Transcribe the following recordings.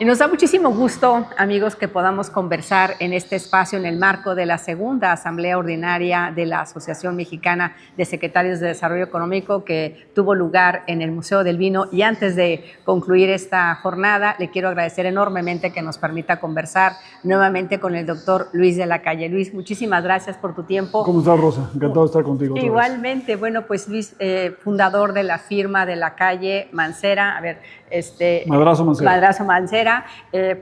Y nos da muchísimo gusto, amigos, que podamos conversar en este espacio en el marco de la segunda Asamblea Ordinaria de la Asociación Mexicana de Secretarios de Desarrollo Económico que tuvo lugar en el Museo del Vino. Y antes de concluir esta jornada, le quiero agradecer enormemente que nos permita conversar nuevamente con el doctor Luis de la Calle. Luis, muchísimas gracias por tu tiempo. ¿Cómo estás, Rosa? Encantado de estar contigo. Igualmente, bueno, pues Luis, fundador de la firma de la Calle Mancera, Madrazo Mancera,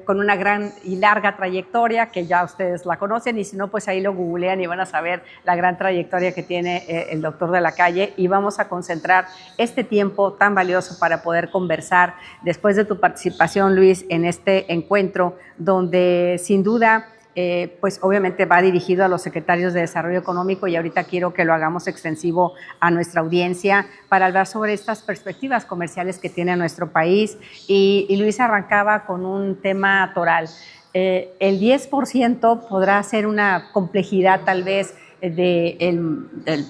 con una gran y larga trayectoria que ya ustedes la conocen, y si no, pues ahí lo googlean y van a saber la gran trayectoria que tiene el doctor de la Calle. Y vamos a concentrar este tiempo tan valioso para poder conversar después de tu participación, Luis, en este encuentro donde sin duda pues obviamente va dirigido a los secretarios de Desarrollo Económico, y ahorita quiero que lo hagamos extensivo a nuestra audiencia para hablar sobre estas perspectivas comerciales que tiene nuestro país. Y Luis arrancaba con un tema toral. El 10% podrá ser una complejidad tal vez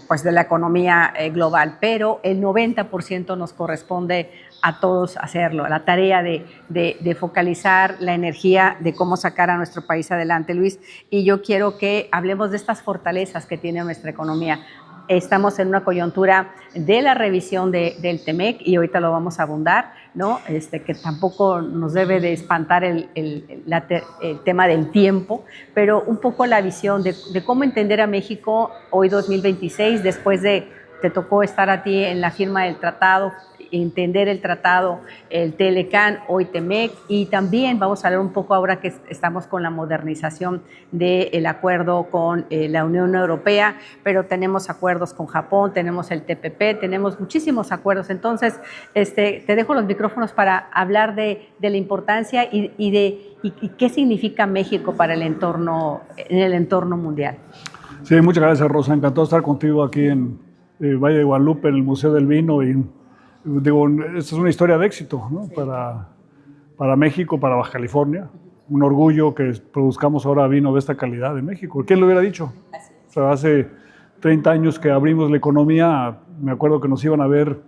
pues de la economía global, pero el 90% nos corresponde a todos hacerlo, la tarea de focalizar la energía de cómo sacar a nuestro país adelante, Luis. Y yo quiero que hablemos de estas fortalezas que tiene nuestra economía. Estamos en una coyuntura de la revisión del TEMEC, y ahorita lo vamos a abundar, ¿no? Que tampoco nos debe de espantar el tema del tiempo, pero un poco la visión de cómo entender a México hoy 2026, después de, te tocó estar a ti en la firma del tratado, entender el tratado, el Telecán, hoy TEMEC, y también vamos a hablar un poco ahora que estamos con la modernización del acuerdo con la Unión Europea, pero tenemos acuerdos con Japón, tenemos el TPP, tenemos muchísimos acuerdos. Entonces, te dejo los micrófonos para hablar de la importancia y qué significa México para en el entorno mundial. Sí, muchas gracias, Rosa. Encantado de estar contigo aquí en Valle de Guadalupe, en el Museo del Vino. Y digo, esta es una historia de éxito, ¿no? Sí. Para México, para Baja California. Un orgullo que produzcamos ahora vino de esta calidad en México. ¿Quién lo hubiera dicho? O sea, hace 30 años que abrimos la economía, me acuerdo que nos iban a ver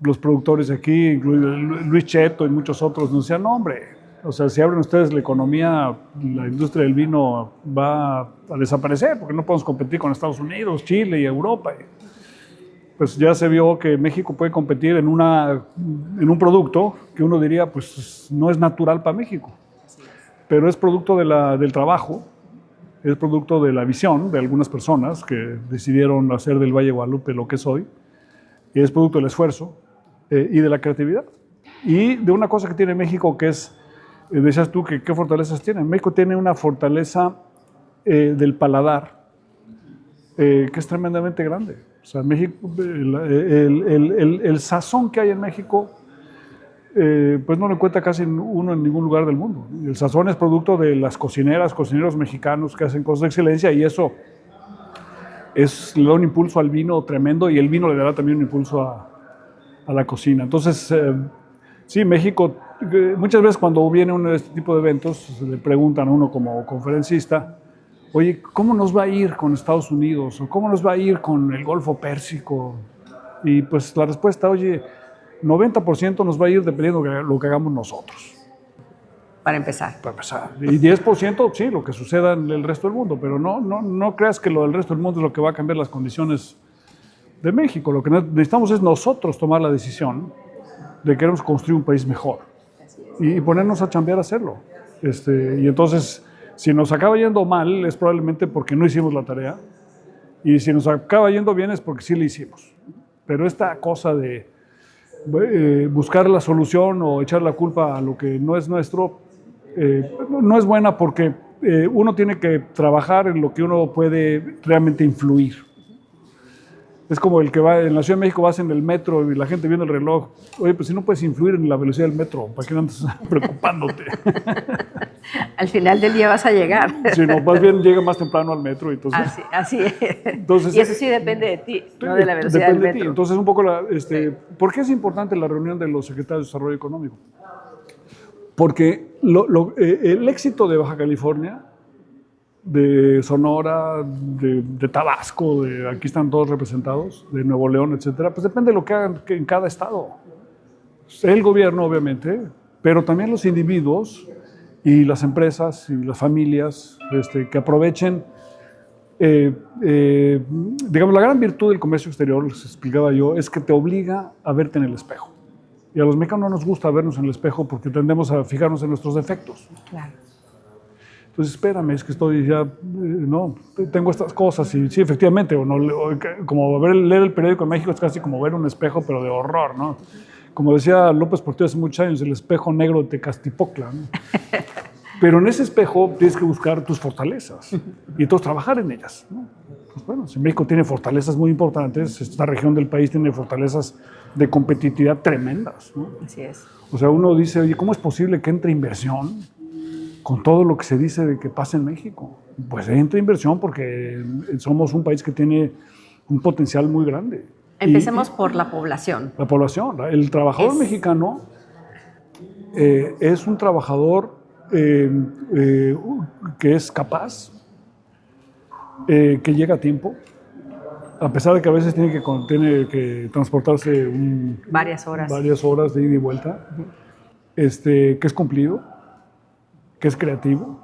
los productores aquí, incluido Luis Cheto y muchos otros, nos decían, no, hombre, o sea, si abren ustedes la economía, la industria del vino va a desaparecer, porque no podemos competir con Estados Unidos, Chile y Europa. Pues ya se vio que México puede competir en un producto que uno diría, pues no es natural para México, pero es producto del trabajo, es producto de la visión de algunas personas que decidieron hacer del Valle de Guadalupe lo que es hoy, y es producto del esfuerzo y de la creatividad. Y de una cosa que tiene México que es, decías tú, que ¿qué fortalezas tiene? México tiene una fortaleza del paladar que es tremendamente grande. O sea, México, el sazón que hay en México, pues no lo encuentra casi uno en ningún lugar del mundo. El sazón es producto de las cocineros mexicanos que hacen cosas de excelencia, y eso le da un impulso al vino tremendo, y el vino le dará también un impulso a la cocina. Entonces, sí, México, muchas veces cuando viene uno de este tipo de eventos, le preguntan a uno como conferencista, oye, ¿cómo nos va a ir con Estados Unidos? ¿O cómo nos va a ir con el Golfo Pérsico? Y pues la respuesta, oye, 90% nos va a ir dependiendo de lo que hagamos nosotros. Para empezar. Para empezar. Y 10%, sí, lo que suceda en el resto del mundo. Pero no creas que lo del resto del mundo es lo que va a cambiar las condiciones de México. Lo que necesitamos es nosotros tomar la decisión de que queremos construir un país mejor. Y ponernos a chambear a hacerlo. Y entonces, si nos acaba yendo mal, es probablemente porque no hicimos la tarea, y si nos acaba yendo bien es porque sí la hicimos. Pero esta cosa de buscar la solución o echar la culpa a lo que no es nuestro, no es buena, porque uno tiene que trabajar en lo que uno puede realmente influir. Es como el que va en la Ciudad de México, vas en el metro y la gente viendo el reloj. Oye, pues si no puedes influir en la velocidad del metro, ¿para qué andas preocupándote? Al final del día vas a llegar. Si no, más bien llega más temprano al metro. Entonces, así es. Entonces, y eso sí depende de ti, no de la velocidad del metro. De ti. Entonces, un poco, ¿por qué es importante la reunión de los secretarios de Desarrollo Económico? Porque el éxito de Baja California, de Sonora, de Tabasco, aquí están todos representados, de Nuevo León, etcétera, pues depende de lo que hagan en cada estado. El gobierno, obviamente, pero también los individuos y las empresas y las familias que aprovechen. Digamos, la gran virtud del comercio exterior, les explicaba yo, es que te obliga a verte en el espejo. Y a los mexicanos no nos gusta vernos en el espejo porque tendemos a fijarnos en nuestros defectos. Claro. Entonces, espérame, es que estoy ya, no, tengo estas cosas. Y sí, efectivamente, como leer el periódico en México es casi como ver un espejo, pero de horror, ¿no? Como decía López Portillo hace muchos años, el espejo negro de Tecastipocla, ¿no? Pero en ese espejo tienes que buscar tus fortalezas y entonces trabajar en ellas, ¿no? Pues bueno, si México tiene fortalezas muy importantes, esta región del país tiene fortalezas de competitividad tremendas, ¿no? Así es. O sea, uno dice, oye, ¿cómo es posible que entre inversión con todo lo que se dice de que pasa en México? Pues entra inversión porque somos un país que tiene un potencial muy grande. Empecemos por la población. La población, el trabajador mexicano es un trabajador que es capaz, que llega a tiempo, a pesar de que a veces tiene que transportarse varias horas de ida y vuelta, que es cumplido, que es creativo.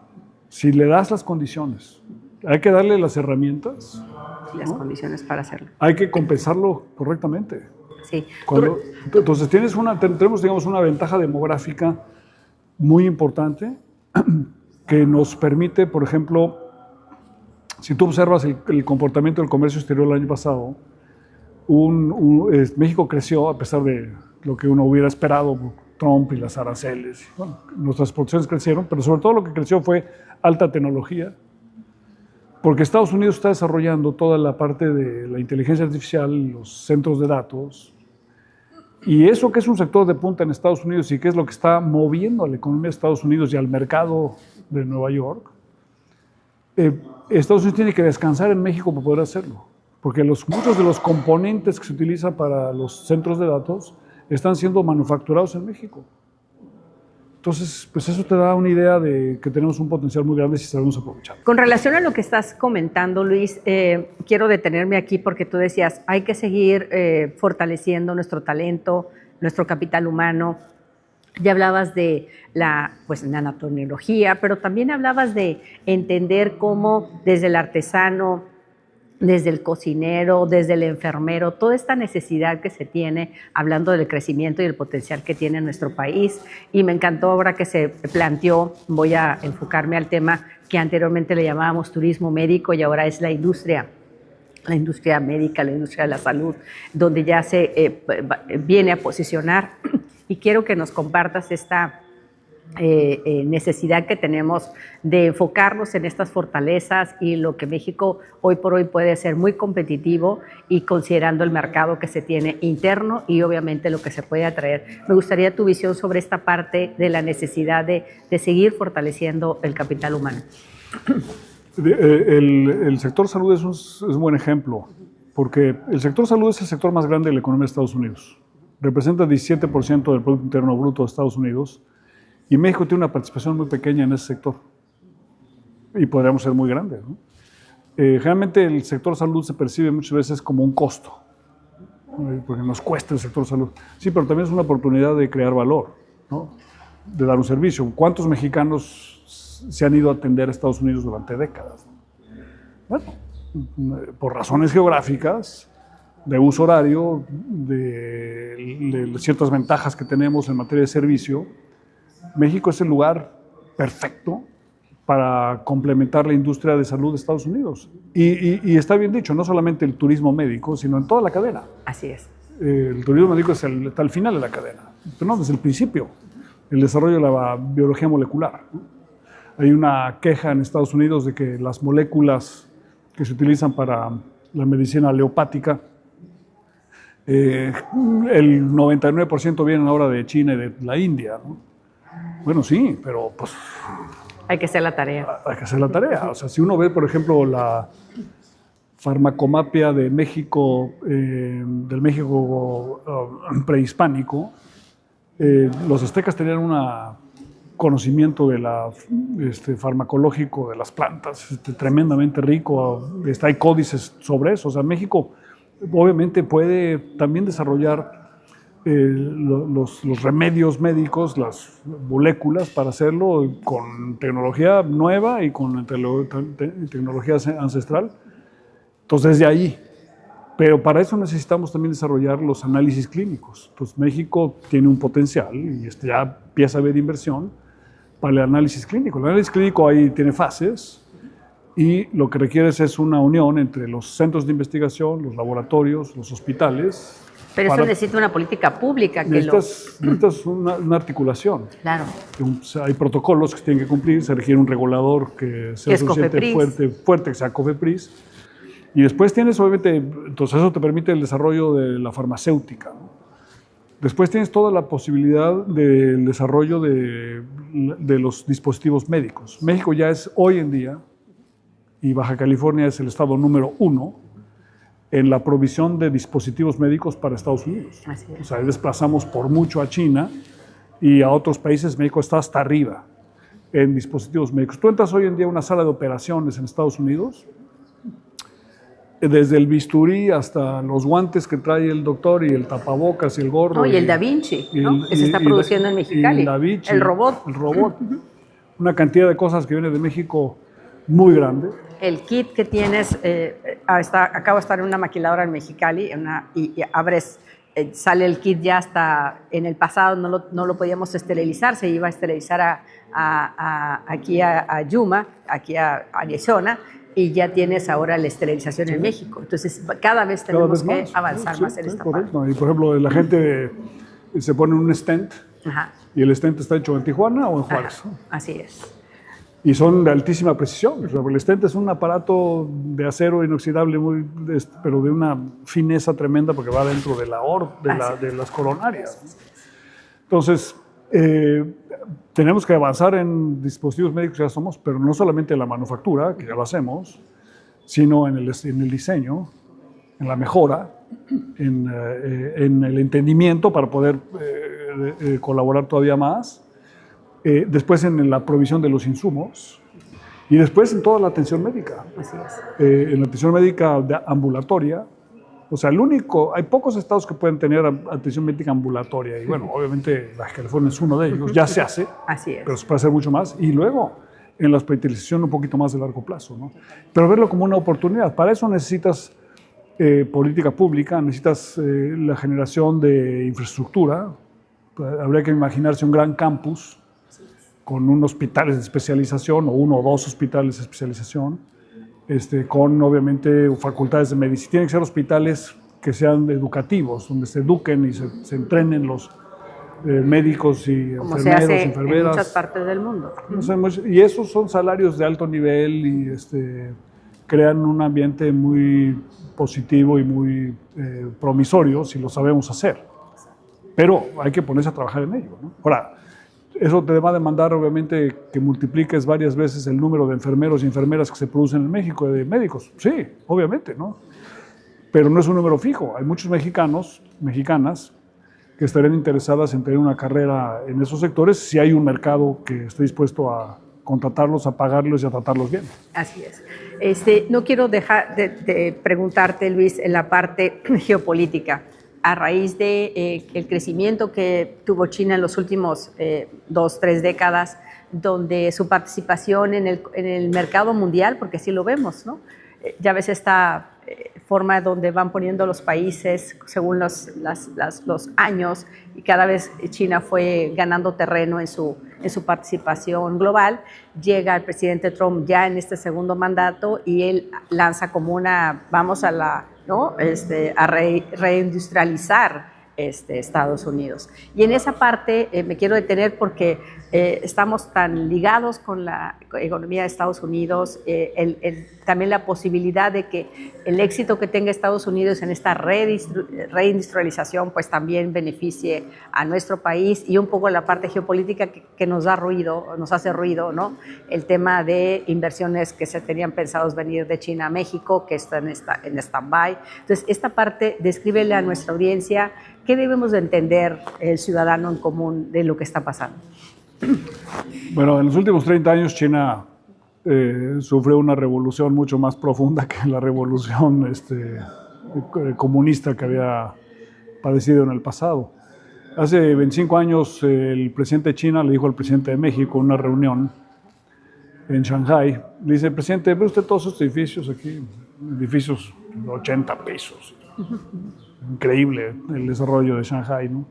Si le das las condiciones, hay que darle las herramientas. Las condiciones para hacerlo. Hay que compensarlo correctamente. Sí. Entonces tenemos, digamos, una ventaja demográfica muy importante que nos permite, por ejemplo, si tú observas el comportamiento del comercio exterior el año pasado, México creció a pesar de lo que uno hubiera esperado, Trump y las aranceles. Bueno, nuestras exportaciones crecieron, pero sobre todo lo que creció fue alta tecnología, porque Estados Unidos está desarrollando toda la parte de la inteligencia artificial, los centros de datos. Y eso que es un sector de punta en Estados Unidos y que es lo que está moviendo a la economía de Estados Unidos y al mercado de Nueva York, Estados Unidos tiene que descansar en México para poder hacerlo, porque muchos de los componentes que se utilizan para los centros de datos están siendo manufacturados en México. Entonces, pues eso te da una idea de que tenemos un potencial muy grande si sabemos aprovechar. Con relación a lo que estás comentando, Luis, quiero detenerme aquí porque tú decías, hay que seguir fortaleciendo nuestro talento, nuestro capital humano. Ya hablabas de la nanotecnología, pero también hablabas de entender cómo desde el artesano, desde el cocinero, desde el enfermero, toda esta necesidad que se tiene, hablando del crecimiento y el potencial que tiene nuestro país. Y me encantó ahora que se planteó, voy a enfocarme al tema que anteriormente le llamábamos turismo médico y ahora es la industria médica, la industria de la salud, donde ya se viene a posicionar. Y quiero que nos compartas esta necesidad que tenemos de enfocarnos en estas fortalezas y lo que México hoy por hoy puede ser muy competitivo y considerando el mercado que se tiene interno y obviamente lo que se puede atraer. Me gustaría tu visión sobre esta parte de la necesidad de seguir fortaleciendo el capital humano. El sector salud es un buen ejemplo, porque el sector salud es el sector más grande de la economía de Estados Unidos. Representa 17% del Producto Interno Bruto de Estados Unidos. Y México tiene una participación muy pequeña en ese sector. Y podríamos ser muy grandes, ¿no? Generalmente el sector salud se percibe muchas veces como un costo, porque nos cuesta el sector salud. Sí, pero también es una oportunidad de crear valor, ¿no? De dar un servicio. ¿Cuántos mexicanos se han ido a atender a Estados Unidos durante décadas? Bueno, por razones geográficas, de uso horario, de ciertas ventajas que tenemos en materia de servicio, México es el lugar perfecto para complementar la industria de salud de Estados Unidos. Y está bien dicho, no solamente el turismo médico, sino en toda la cadena. Así es. El turismo médico está al final de la cadena, pero no desde el principio, el desarrollo de la biología molecular, ¿no? Hay una queja en Estados Unidos de que las moléculas que se utilizan para la medicina aleopática, el 99% vienen ahora de China y de la India, ¿no? Bueno, sí, pero pues... Hay que hacer la tarea. Hay que hacer la tarea. O sea, si uno ve, por ejemplo, la farmacomapia de México, del México prehispánico, los aztecas tenían un conocimiento farmacológico de las plantas tremendamente rico. Hay códices sobre eso. O sea, México obviamente puede también desarrollar los remedios médicos, las moléculas para hacerlo con tecnología nueva y con tecnología ancestral. Entonces, de ahí. Pero para eso necesitamos también desarrollar los análisis clínicos. Entonces, México tiene un potencial y ya empieza a haber inversión para el análisis clínico. El análisis clínico ahí tiene fases y lo que requiere es una unión entre los centros de investigación, los laboratorios, los hospitales. Pero eso necesita una política pública. Necesitas una articulación. Claro. Hay protocolos que tienen que cumplir, se requiere un regulador que sea suficientemente fuerte, que sea COFEPRIS. Y después tienes, obviamente, entonces eso te permite el desarrollo de la farmacéutica, ¿no? Después tienes toda la posibilidad del desarrollo de los dispositivos médicos. México ya es hoy en día, y Baja California es el estado número 1 en la provisión de dispositivos médicos para Estados Unidos. Así es. O sea, desplazamos por mucho a China y a otros países. México está hasta arriba en dispositivos médicos. Tú entras hoy en día a una sala de operaciones en Estados Unidos, desde el bisturí hasta los guantes que trae el doctor y el tapabocas y el gorro. No, y el Da Vinci, ¿no? Que se está produciendo en Mexicali. El robot. El robot. Una cantidad de cosas que viene de México muy grande. El kit que tienes, acabo de estar en una maquiladora en Mexicali y abres, sale el kit ya hasta, en el pasado no lo podíamos esterilizar, se iba a esterilizar aquí a Yuma, aquí a Arizona, y ya tienes ahora la esterilización en México. Entonces, cada vez tenemos que avanzar más en esta parte. Y, por ejemplo, la gente se pone un stent. Ajá. Y el stent está hecho en Tijuana o en Juárez. Ajá. Así es. Y son de altísima precisión. O sea, el stent es un aparato de acero inoxidable, pero de una fineza tremenda porque va dentro de de las coronarias. Entonces, tenemos que avanzar en dispositivos médicos que ya somos, pero no solamente en la manufactura, que ya lo hacemos, sino en el diseño, en la mejora, en el entendimiento para poder colaborar todavía más, después en la provisión de los insumos y después en toda la atención médica. Así es. En la atención médica ambulatoria. O sea, hay pocos estados que pueden tener atención médica ambulatoria y bueno, obviamente Baja California es uno de ellos, ya se hace, así es, pero se puede hacer mucho más y luego en la hospitalización un poquito más de largo plazo, ¿no? Pero verlo como una oportunidad. Para eso necesitas política pública, necesitas la generación de infraestructura. Habría que imaginarse un gran campus con unos hospitales de especialización o 1 o 2 hospitales de especialización. Con obviamente facultades de medicina. Tienen que ser hospitales que sean educativos, donde se eduquen y se entrenen los médicos y como enfermeros, se hace enfermeras. En muchas partes del mundo. Y esos son salarios de alto nivel y crean un ambiente muy positivo y muy promisorio si lo sabemos hacer. Pero hay que ponerse a trabajar en ello, ¿no? Ahora, eso te va a demandar, obviamente, que multipliques varias veces el número de enfermeros y enfermeras que se producen en México, de médicos. Sí, obviamente, ¿no? Pero no es un número fijo. Hay muchos mexicanas, que estarían interesadas en tener una carrera en esos sectores si hay un mercado que esté dispuesto a contratarlos, a pagarlos y a tratarlos bien. Así es. No quiero dejar de preguntarte, Luis, en la parte geopolítica. A raíz de el crecimiento que tuvo China en los últimos 2, 3 décadas, donde su participación en el mercado mundial, porque así lo vemos, ¿no? Ya ves esta forma donde van poniendo los países según los años, y cada vez China fue ganando terreno en su participación global. Llega el presidente Trump ya en este segundo mandato y él lanza como vamos a reindustrializar Estados Unidos. Y en esa parte me quiero detener porque estamos tan ligados con la economía de Estados Unidos, también la posibilidad de que el éxito que tenga Estados Unidos en esta reindustrialización pues también beneficie a nuestro país, y un poco la parte geopolítica que nos hace ruido, ¿no? El tema de inversiones que se tenían pensados venir de China a México, que están en stand-by. Entonces, esta parte, descríbele a nuestra audiencia qué debemos de entender el ciudadano en común de lo que está pasando. Bueno, en los últimos 30 años China sufrió una revolución mucho más profunda que la revolución comunista que había padecido en el pasado. Hace 25 años el presidente de China le dijo al presidente de México en una reunión en Shanghái, le dice, presidente, ¿ve usted todos estos edificios aquí? Edificios de 80 pisos. Increíble el desarrollo de Shanghái, ¿no?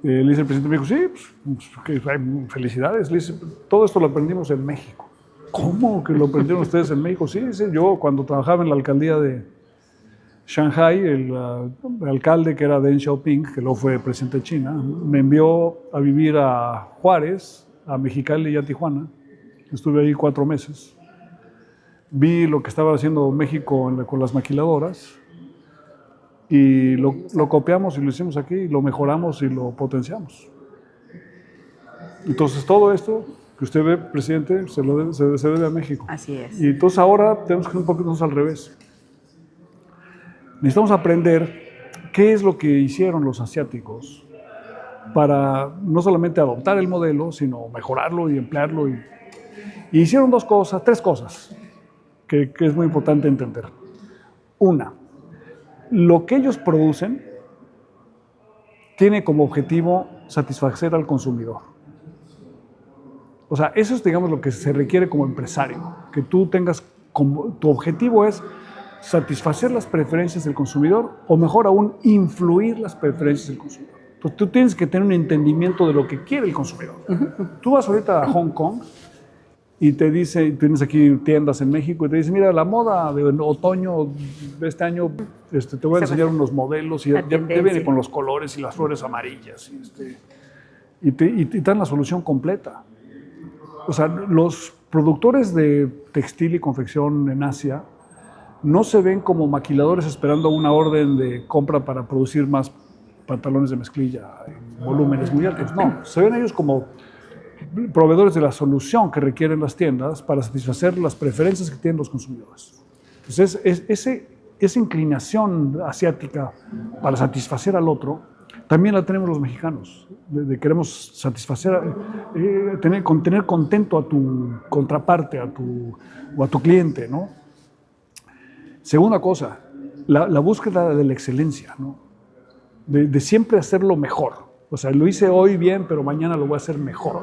Le dice el presidente de México, sí, pues, felicidades. Le dice, todo esto lo aprendimos en México. ¿Cómo que lo aprendieron ustedes en México? Sí, dice, yo cuando trabajaba en la alcaldía de Shanghái, el alcalde que era Deng Xiaoping, que luego fue presidente de China, me envió a vivir a Juárez, a Mexicali y a Tijuana. Estuve ahí 4 meses. Vi lo que estaba haciendo México con las maquiladoras y lo copiamos y lo hicimos aquí, lo mejoramos y lo potenciamos. Entonces todo esto que usted ve, presidente, se debe a México. Así es. Y entonces ahora tenemos que ir un poquito más al revés. Necesitamos aprender qué es lo que hicieron los asiáticos para no solamente adoptar el modelo, sino mejorarlo y emplearlo. Y hicieron 3 cosas que es muy importante entender. Una, lo que ellos producen tiene como objetivo satisfacer al consumidor. O sea, eso es, digamos, lo que se requiere como empresario, que tú tengas tu objetivo es satisfacer las preferencias del consumidor o mejor aún, influir las preferencias del consumidor. Entonces, tú tienes que tener un entendimiento de lo que quiere el consumidor. Tú vas ahorita a Hong Kong y te dice, tienes aquí tiendas en México y te dice, mira, la moda de otoño de este año, te voy a enseñar unos modelos y ya viene con los colores y las flores amarillas y te dan la solución completa. O sea, los productores de textil y confección en Asia no se ven como maquiladores esperando una orden de compra para producir más pantalones de mezclilla en volúmenes muy altos. No, se ven ellos como proveedores de la solución que requieren las tiendas para satisfacer las preferencias que tienen los consumidores. Entonces, esa inclinación asiática para satisfacer al otro, también la tenemos los mexicanos. Queremos satisfacer, tener contento a tu contraparte, o a tu cliente, ¿no? Segunda cosa, la búsqueda de la excelencia, ¿no? De siempre hacerlo mejor. O sea, lo hice hoy bien, pero mañana lo voy a hacer mejor.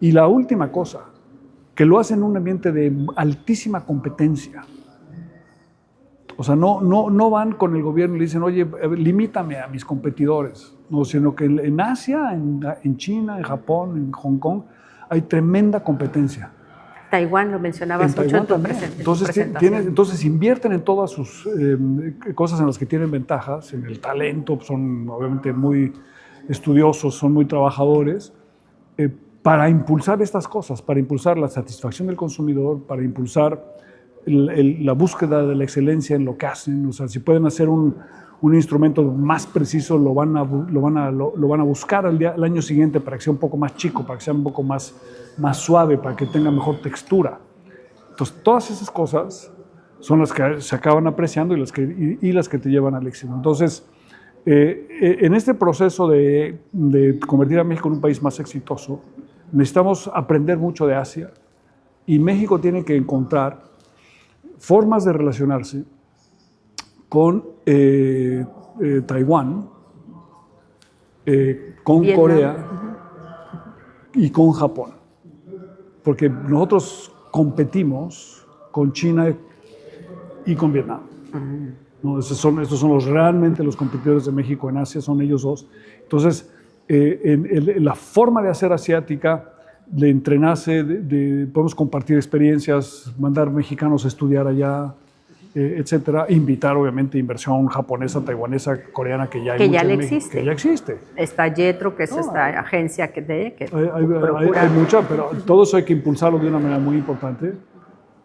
Y la última cosa, que lo hacen en un ambiente de altísima competencia. O sea, no van con el gobierno y le dicen, oye, limítame a mis competidores. No, sino que en Asia, en China, en Japón, en Hong Kong, hay tremenda competencia. Taiwán, lo mencionabas mucho en tu presentación. Entonces invierten en todas sus cosas en las que tienen ventajas, en el talento, son obviamente muy estudiosos, son muy trabajadores, para impulsar estas cosas, para impulsar la satisfacción del consumidor, para impulsar la búsqueda de la excelencia en lo que hacen. O sea, si pueden hacer un instrumento más preciso, lo van a buscar el año siguiente para que sea un poco más chico, para que sea un poco más suave, para que tenga mejor textura. Entonces, todas esas cosas son las que se acaban apreciando y las que te llevan al éxito. Entonces, en este proceso de convertir a México en un país más exitoso, necesitamos aprender mucho de Asia y México tiene que encontrar formas de relacionarse con Taiwán, con Vietnam, Corea y con Japón. Porque nosotros competimos con China y con Vietnam. ¿No? Estos son realmente los competidores de México en Asia, son ellos dos. Entonces, la forma de hacer asiática, de entrenarse, podemos compartir experiencias, mandar mexicanos a estudiar allá, etcétera, invitar obviamente inversión japonesa, taiwanesa, coreana que ya existe. Está Jetro, que es esta agencia que hay mucha, pero todo eso hay que impulsarlo de una manera muy importante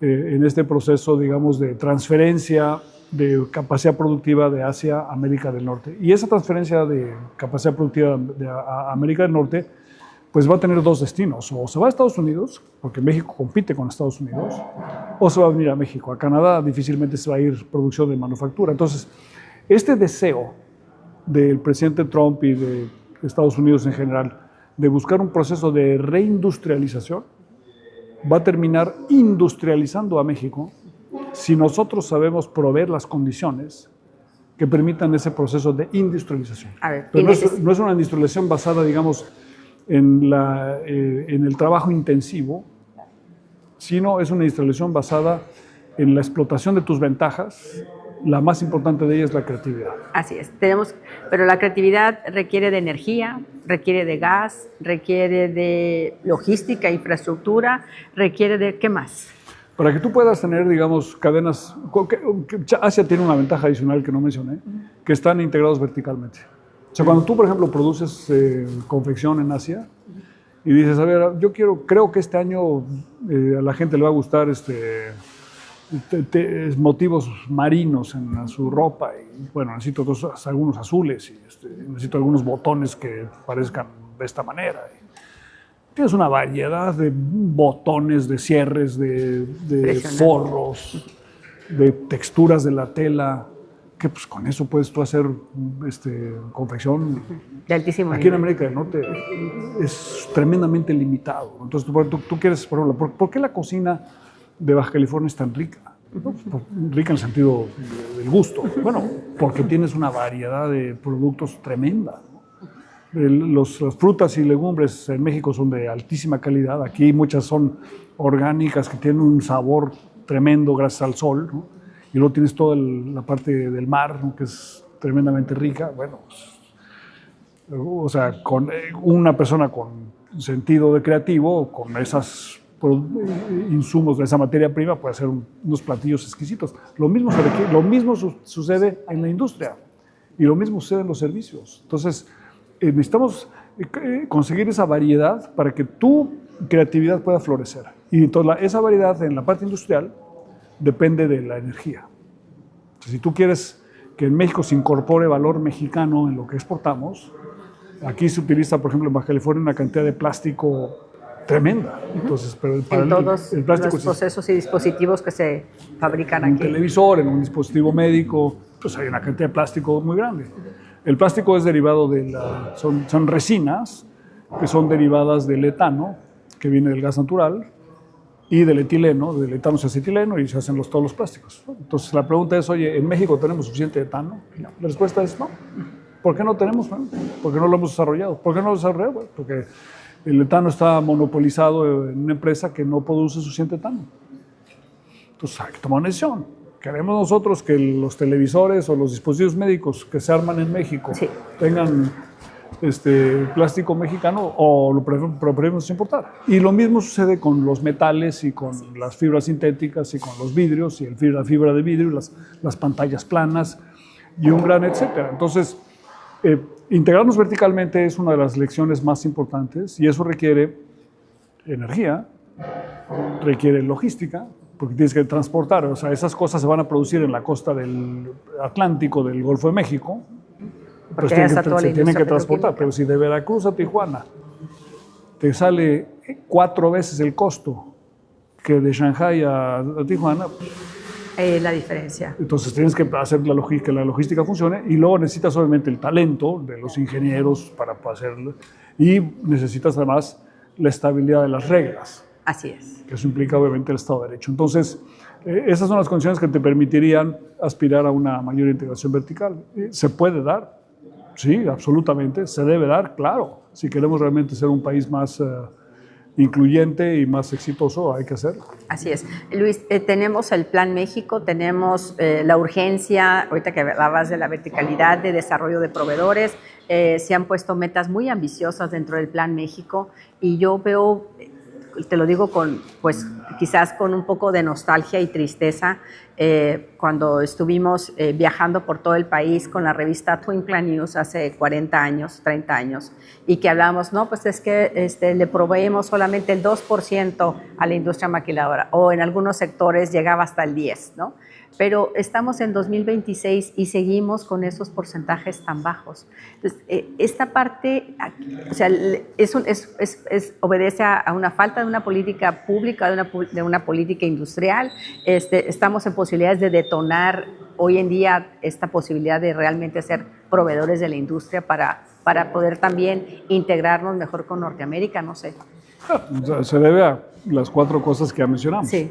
en este proceso, digamos, de transferencia de capacidad productiva de Asia a América del Norte. Y esa transferencia de capacidad productiva a América del Norte pues va a tener 2 destinos. O se va a Estados Unidos, porque México compite con Estados Unidos, o se va a venir a México. A Canadá difícilmente se va a ir producción de manufactura. Entonces, este deseo del presidente Trump y de Estados Unidos en general de buscar un proceso de reindustrialización va a terminar industrializando a México si nosotros sabemos proveer las condiciones que permitan ese proceso de industrialización. A ver, pero no es una industrialización basada, digamos, en el trabajo intensivo, sino es una industrialización basada en la explotación de tus ventajas. La más importante de ellas es la creatividad. Así es. Pero la creatividad requiere de energía, requiere de gas, requiere de logística, infraestructura, requiere de ¿qué más? Para que tú puedas tener, digamos, cadenas. Asia tiene una ventaja adicional que no mencioné, que están integrados verticalmente. O sea, cuando tú, por ejemplo, produces confección en Asia y dices, a ver, creo que este año a la gente le va a gustar motivos marinos en su ropa, y bueno, necesito algunos azules y necesito algunos botones que parezcan de esta manera. Tienes una variedad de botones, de cierres, de forros, de texturas de la tela, que pues con eso puedes tú hacer confección. De altísimo nivel. Aquí en América del Norte es tremendamente limitado. Entonces tú quieres, por ejemplo, ¿por qué la cocina de Baja California es tan rica? Rica en el sentido del gusto. Bueno, porque tienes una variedad de productos tremenda. Las frutas y legumbres en México son de altísima calidad. Aquí muchas son orgánicas que tienen un sabor tremendo gracias al sol, ¿no? Y luego tienes toda la parte del mar, ¿no? Que es tremendamente rica. Bueno, o sea, con una persona con sentido de creativo, con esos insumos de esa materia prima, puede hacer unos platillos exquisitos. Lo mismo sucede en la industria y lo mismo sucede en los servicios. Entonces, necesitamos conseguir esa variedad para que tu creatividad pueda florecer. Y entonces esa variedad en la parte industrial depende de la energía. O sea, si tú quieres que en México se incorpore valor mexicano en lo que exportamos, aquí se utiliza, por ejemplo, en Baja California, una cantidad de plástico tremenda. Entonces, pero para en todos el plástico, los procesos y dispositivos que se fabrican aquí. En un televisor, en un dispositivo médico, pues hay una cantidad de plástico muy grande. El plástico es derivado son resinas que son derivadas del etano, que viene del gas natural, y del etileno. Del etano se hace etileno y se hacen todos los plásticos. Entonces la pregunta es, oye, ¿en México tenemos suficiente etano? No. La respuesta es no. ¿Por qué no tenemos? Bueno, porque no lo hemos desarrollado. ¿Por qué no lo desarrollamos? Bueno, porque el etano está monopolizado en una empresa que no produce suficiente etano. Entonces hay que tomar una decisión. ¿Queremos nosotros que los televisores o los dispositivos médicos que se arman en México tengan plástico mexicano o lo preferimos importar? Y lo mismo sucede con los metales y con las fibras sintéticas y con los vidrios y la fibra de vidrio, las pantallas planas y un gran etcétera. Entonces, integrarnos verticalmente es una de las lecciones más importantes y eso requiere energía, requiere logística, porque tienes que transportar, o sea, esas cosas se van a producir en la costa del Atlántico, del Golfo de México, pero se tienen que transportar. Pero si de Veracruz a Tijuana te sale 4 veces el costo que de Shanghái a Tijuana, la diferencia. Entonces tienes que hacer que la logística funcione y luego necesitas obviamente el talento de los ingenieros para hacerlo y necesitas además la estabilidad de las reglas. Así es. Que eso implica obviamente el Estado de Derecho. Entonces, esas son las condiciones que te permitirían aspirar a una mayor integración vertical. ¿Se puede dar? Sí, absolutamente. ¿Se debe dar? Claro. Si queremos realmente ser un país más incluyente y más exitoso, hay que hacerlo. Así es. Luis, tenemos el Plan México, tenemos la urgencia, ahorita que hablabas de la verticalidad, de desarrollo de proveedores, se han puesto metas muy ambiciosas dentro del Plan México y yo veo, te lo digo quizás con un poco de nostalgia y tristeza, cuando estuvimos viajando por todo el país con la revista Twinkle News hace 40 años, 30 años, y que hablábamos, no, pues es que le proveemos solamente el 2% a la industria maquiladora, o en algunos sectores llegaba hasta el 10%, ¿no? Pero estamos en 2026 y seguimos con esos porcentajes tan bajos. Entonces, esta parte, o sea, obedece a una falta de una política pública, de una política industrial. Estamos en posibilidades de detonar hoy en día esta posibilidad de realmente ser proveedores de la industria para poder también integrarnos mejor con Norteamérica, no sé. Se debe a las 4 cosas que ya mencionamos. Sí.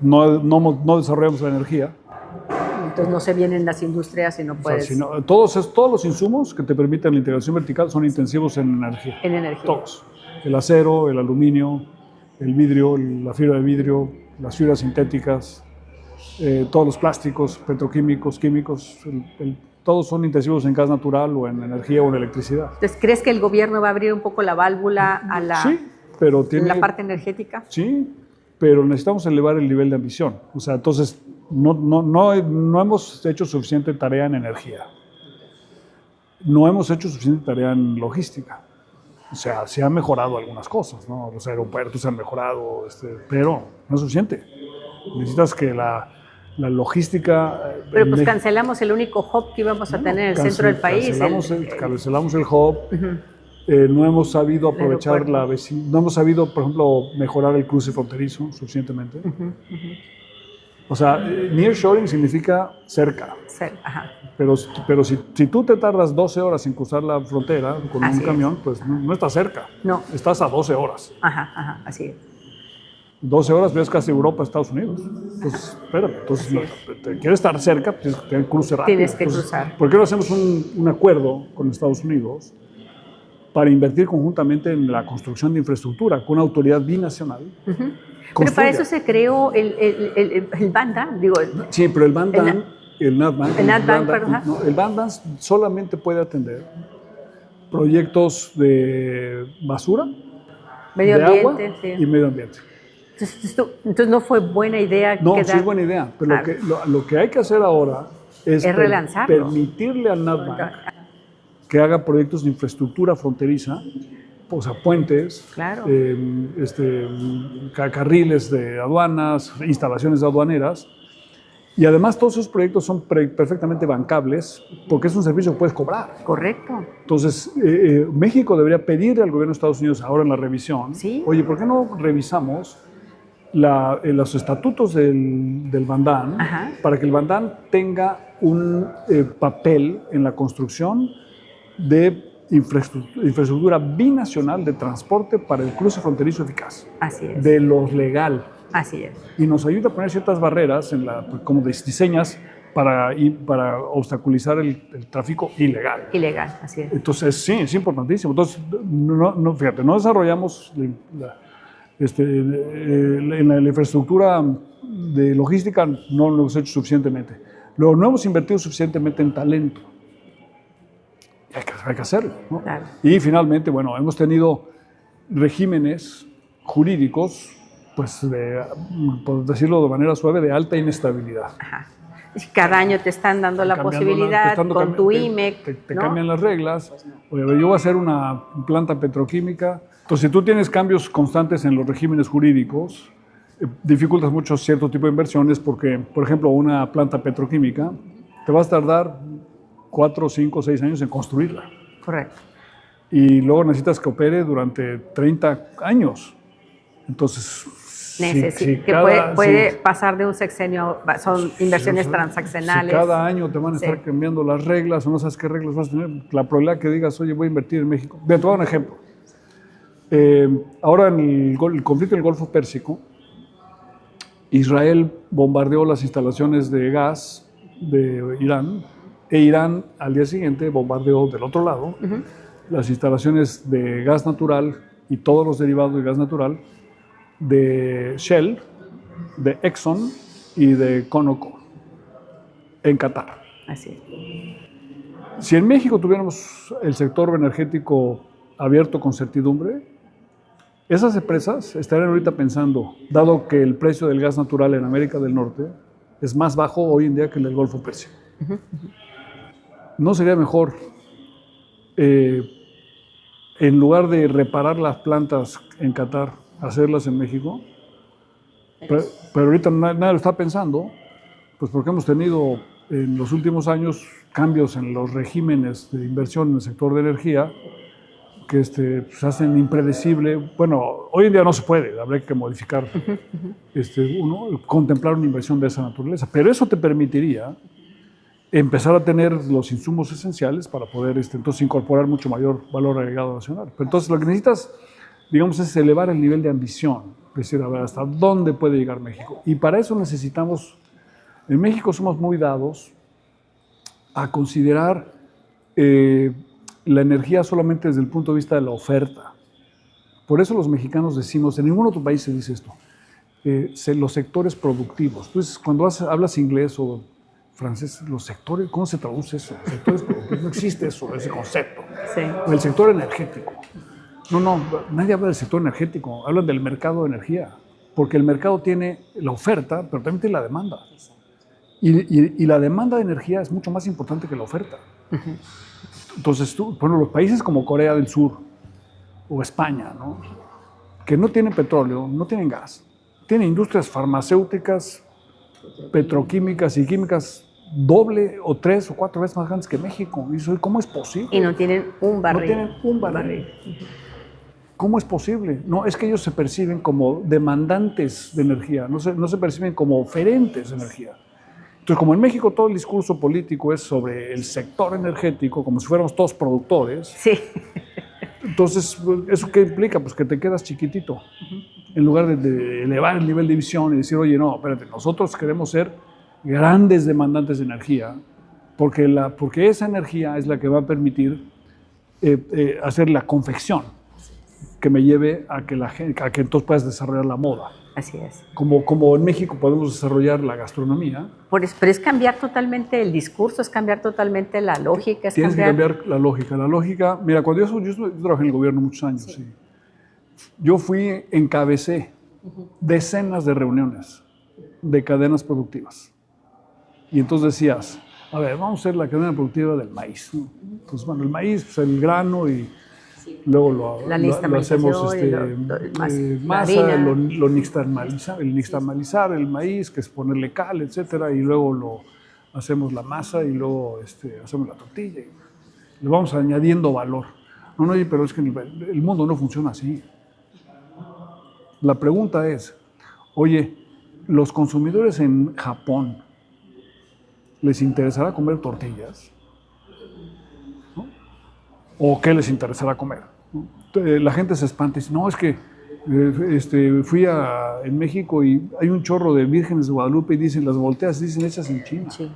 No desarrollamos la energía, entonces no se vienen las industrias y no puedes... O sea, todos los insumos que te permiten la integración vertical son intensivos en energía. En energía. Todos. El acero, el aluminio, el vidrio, la fibra de vidrio, las fibras sintéticas, todos los plásticos, petroquímicos, químicos, todos son intensivos en gas natural o en energía o en electricidad. Entonces, ¿crees que el gobierno va a abrir un poco la válvula a la, sí, pero tiene, la parte energética? Sí, pero necesitamos elevar el nivel de ambición. O sea, entonces no hemos hecho suficiente tarea en energía. No hemos hecho suficiente tarea en logística. O sea, se han mejorado algunas cosas, ¿no? Los aeropuertos se han mejorado, pero no es suficiente. Necesitas que la logística... Pero pues cancelamos el único hub que íbamos a tener en el centro del país. Cancelamos el hub. No hemos sabido aprovechar no hemos sabido, por ejemplo, mejorar el cruce fronterizo suficientemente. O sea, nearshoring significa cerca. Ajá. Pero si tú te tardas 12 horas en cruzar la frontera con un camión, pues no estás cerca. No. Estás a 12 horas. Ajá, así es. 12 horas ves casi Europa, Estados Unidos. Entonces, espérame. Entonces, te quieres estar cerca, tienes que tener cruce rápido. Tienes que cruzar. ¿Por qué no hacemos un acuerdo con Estados Unidos para invertir conjuntamente en la construcción de infraestructura con una autoridad binacional? Pero para eso se creó el Bandan, digo. Sí, pero el Bandan, el NatBank, el Bandan solamente puede atender proyectos de basura, medio de ambiente, agua y medio ambiente. Entonces no fue buena idea. No, sí es buena idea, pero lo que hay que hacer ahora es permitirle al NatBank que haga proyectos de infraestructura fronteriza, o sea, puentes, claro. Carriles de aduanas, instalaciones aduaneras, y además todos esos proyectos son perfectamente bancables porque es un servicio que puedes cobrar. Correcto. Entonces, México debería pedirle al gobierno de Estados Unidos ahora en la revisión, ¿sí? Oye, ¿por qué no revisamos los estatutos del Bandan para que el Bandan tenga un papel en la construcción de infraestructura binacional de transporte para el cruce fronterizo eficaz? Así es. De lo legal. Así es. Y nos ayuda a poner ciertas barreras, como diseñas, para obstaculizar el tráfico ilegal. Ilegal, así es. Entonces, sí, es importantísimo. Entonces, fíjate, no desarrollamos en la infraestructura de logística, no lo hemos hecho suficientemente. Luego, no hemos invertido suficientemente en talento. Hay que hacerlo, ¿no? Claro. Y finalmente, bueno, hemos tenido regímenes jurídicos, pues, por decirlo de manera suave, de alta inestabilidad. Ajá. Cada año te están dando la posibilidad con tu IMEC. Te cambian las reglas. Oye, a ver, yo voy a hacer una planta petroquímica. Entonces, si tú tienes cambios constantes en los regímenes jurídicos, dificultas mucho cierto tipo de inversiones porque, por ejemplo, una planta petroquímica te vas a tardar 4, 5, 6 años en construirla. Correcto. Y luego necesitas que opere durante 30 años. Entonces, puede pasar de un sexenio, son inversiones transaccionales. Si cada año te van a estar cambiando las reglas o no sabes qué reglas vas a tener, la probabilidad que digas, oye, voy a invertir en México. Te voy a dar un ejemplo. Ahora en el conflicto del Golfo Pérsico, Israel bombardeó las instalaciones de gas de Irán, e Irán al día siguiente bombardeó del otro lado las instalaciones de gas natural y todos los derivados de gas natural de Shell, de Exxon y de Conoco en Qatar. Así es. Si en México tuviéramos el sector energético abierto con certidumbre, esas empresas estarían ahorita pensando, dado que el precio del gas natural en América del Norte es más bajo hoy en día que el del Golfo Pérsico. ¿No sería mejor, en lugar de reparar las plantas en Qatar, hacerlas en México? Pero ahorita nadie lo está pensando, pues porque hemos tenido en los últimos años cambios en los regímenes de inversión en el sector de energía que se hacen impredecible. Bueno, hoy en día no se puede, habría que modificar, contemplar una inversión de esa naturaleza, pero eso te permitiría empezar a tener los insumos esenciales para poder entonces incorporar mucho mayor valor agregado nacional. Pero entonces lo que necesitas, digamos, es elevar el nivel de ambición, es decir, a ver hasta dónde puede llegar México. Y para eso necesitamos En México somos muy dados a considerar la energía solamente desde el punto de vista de la oferta. Por eso los mexicanos decimos, en ningún otro país se dice esto, los sectores productivos. Entonces, cuando hablas inglés o francés, los sectores, ¿cómo se traduce eso? Sectores productivos, no existe eso, ese concepto. Sí. El sector energético. No, nadie habla del sector energético, hablan del mercado de energía, porque el mercado tiene la oferta, pero también tiene la demanda. Y la demanda de energía es mucho más importante que la oferta. Entonces, bueno, los países como Corea del Sur o España, ¿no?, que no tienen petróleo, no tienen gas, tienen industrias farmacéuticas, petroquímicas y químicas doble o 3 o 4 veces más grandes que México. Y ¿cómo es posible? Y no tienen un barril. No tienen un barril. ¿Cómo es posible? No, es que ellos se perciben como demandantes de energía, no se perciben como oferentes de energía. Entonces, como en México todo el discurso político es sobre el sector energético, como si fuéramos todos productores, sí. Entonces, ¿eso qué implica? Pues que te quedas chiquitito. En lugar de elevar el nivel de visión y decir, oye, no, espérate, nosotros queremos ser grandes demandantes de energía, porque esa energía es la que va a permitir hacer la confección que me lleve a que entonces puedas desarrollar la moda. Así es. Como en México podemos desarrollar la gastronomía. Pero es cambiar totalmente el discurso, es cambiar totalmente la lógica. Tienes que cambiar la lógica. La lógica, mira, cuando yo trabajé en el gobierno muchos años, sí. Yo encabecé decenas de reuniones de cadenas productivas. Y entonces decías, a ver, vamos a hacer la cadena productiva del maíz, ¿no? Entonces, bueno, el maíz, pues el grano y luego lo hacemos masa, lo nixtamalizar, el maíz, que es ponerle cal, etcétera, y luego lo hacemos la masa y luego hacemos la tortilla. Y le vamos añadiendo valor. No, pero es que el mundo no funciona así. La pregunta es, oye, ¿los consumidores en Japón les interesará comer tortillas? ¿No? ¿O qué les interesará comer? La gente se espanta y dice, no, es que fui en México y hay un chorro de vírgenes de Guadalupe y dicen, las volteas dicen hechas en China. Sí.